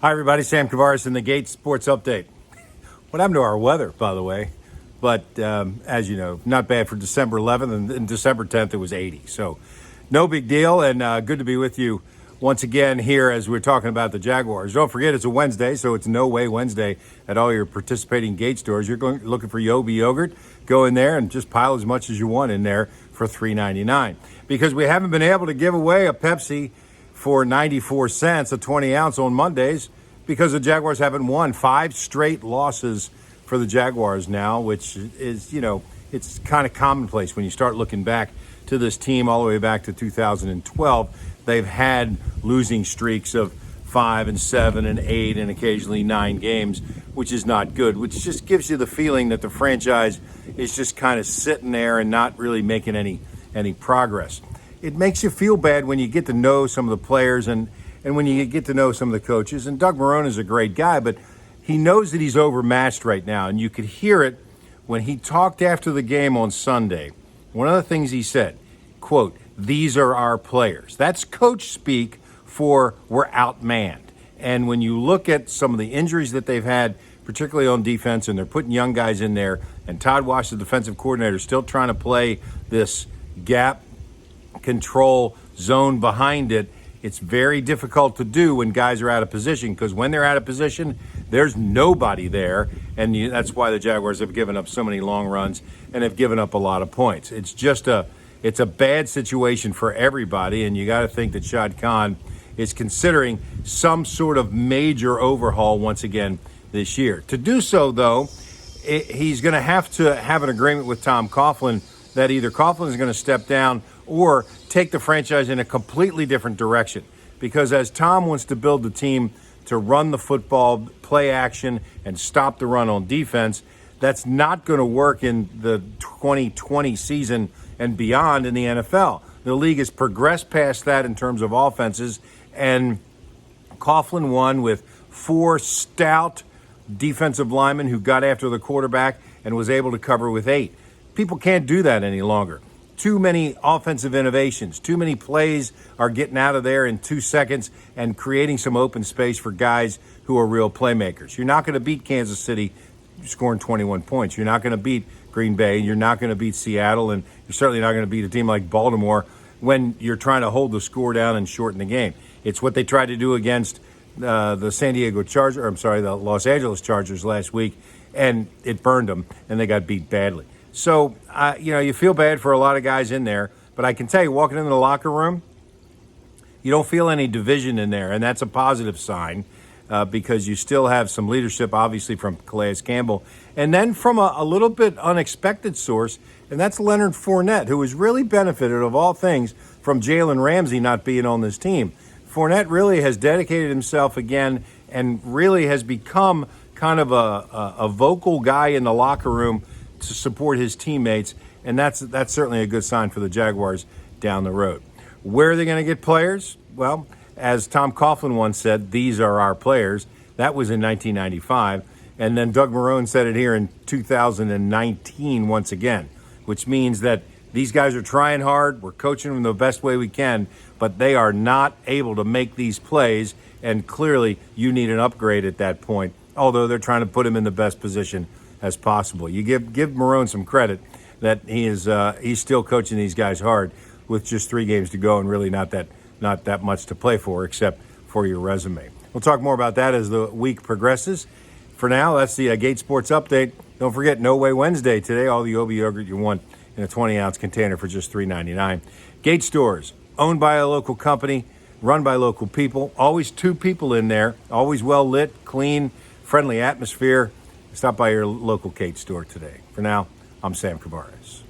Hi, everybody. Sam Kavaris in the Gate Sports Update. What happened to our weather, by the way? But as you know, not bad for December 11th, and December 10th, it was 80. So no big deal, and good to be with you once again here as we're talking about the Jaguars. Don't forget, it's a Wednesday, so it's No Way Wednesday at all your participating Gate stores. You're looking for Yobi yogurt, go in there and just pile as much as you want in there for $3.99. Because we haven't been able to give away a Pepsi for 94 cents, a 20 ounce on Mondays, because the Jaguars haven't won. 5 straight losses for the Jaguars now, which is, it's kind of commonplace when you start looking back to this team all the way back to 2012. They've had losing streaks of 5 and 7 and 8 and occasionally 9 games, which is not good, which just gives you the feeling that the franchise is just kind of sitting there and not really making any progress. It makes you feel bad when you get to know some of the players and when you get to know some of the coaches. And Doug Marrone is a great guy, but he knows that he's overmatched right now. And you could hear it when he talked after the game on Sunday. One of the things he said, quote, "These are our players." That's coach speak for we're outmanned. And when you look at some of the injuries that they've had, particularly on defense, and they're putting young guys in there, and Todd Wash, the defensive coordinator, still trying to play this gap control zone behind it, it's very difficult to do when guys are out of position, because when they're out of position, there's nobody there, and that's why the Jaguars have given up so many long runs and have given up a lot of points. It's a bad situation for everybody, and you got to think that Shad Khan is considering some sort of major overhaul once again this year. To do so, though, he's going to have an agreement with Tom Coughlin that either Coughlin is going to step down or take the franchise in a completely different direction. Because as Tom wants to build the team to run the football, play action, and stop the run on defense, that's not going to work in the 2020 season and beyond in the NFL. The league has progressed past that in terms of offenses, and Coughlin won with 4 stout defensive linemen who got after the quarterback and was able to cover with 8. People can't do that any longer. Too many offensive innovations. Too many plays are getting out of there in 2 seconds and creating some open space for guys who are real playmakers. You're not going to beat Kansas City scoring 21 points. You're not going to beat Green Bay. You're not going to beat Seattle. And you're certainly not going to beat a team like Baltimore when you're trying to hold the score down and shorten the game. It's what they tried to do against the Los Angeles Chargers last week, and it burned them, and they got beat badly. So, you feel bad for a lot of guys in there, but I can tell you, walking into the locker room, you don't feel any division in there, and that's a positive sign because you still have some leadership, obviously, from Calais Campbell, and then from a little bit unexpected source, and that's Leonard Fournette, who has really benefited, of all things, from Jalen Ramsey not being on this team. Fournette really has dedicated himself again and really has become kind of a vocal guy in the locker room to support his teammates, and that's certainly a good sign for the Jaguars down the road. Where are they going to get players? Well, as Tom Coughlin once said, these are our players. That was in 1995, and then Doug Marrone said it here in 2019 once again, which means that these guys are trying hard. We're coaching them the best way we can, but they are not able to make these plays, and clearly you need an upgrade at that point, although they're trying to put him in the best position as possible. You give Marrone some credit that he's still coaching these guys hard with just 3 games to go and really not that much to play for except for your resume. We'll talk more about that as the week progresses. For now, that's the Gate Sports Update. Don't forget, No Way Wednesday today. All the Yobi yogurt you want in a 20-ounce container for just $3.99. Gate stores, owned by a local company, run by local people. Always 2 people in there. Always well lit, clean, friendly atmosphere. Stop by your local Gate store today. For now, I'm Sam Kavaris.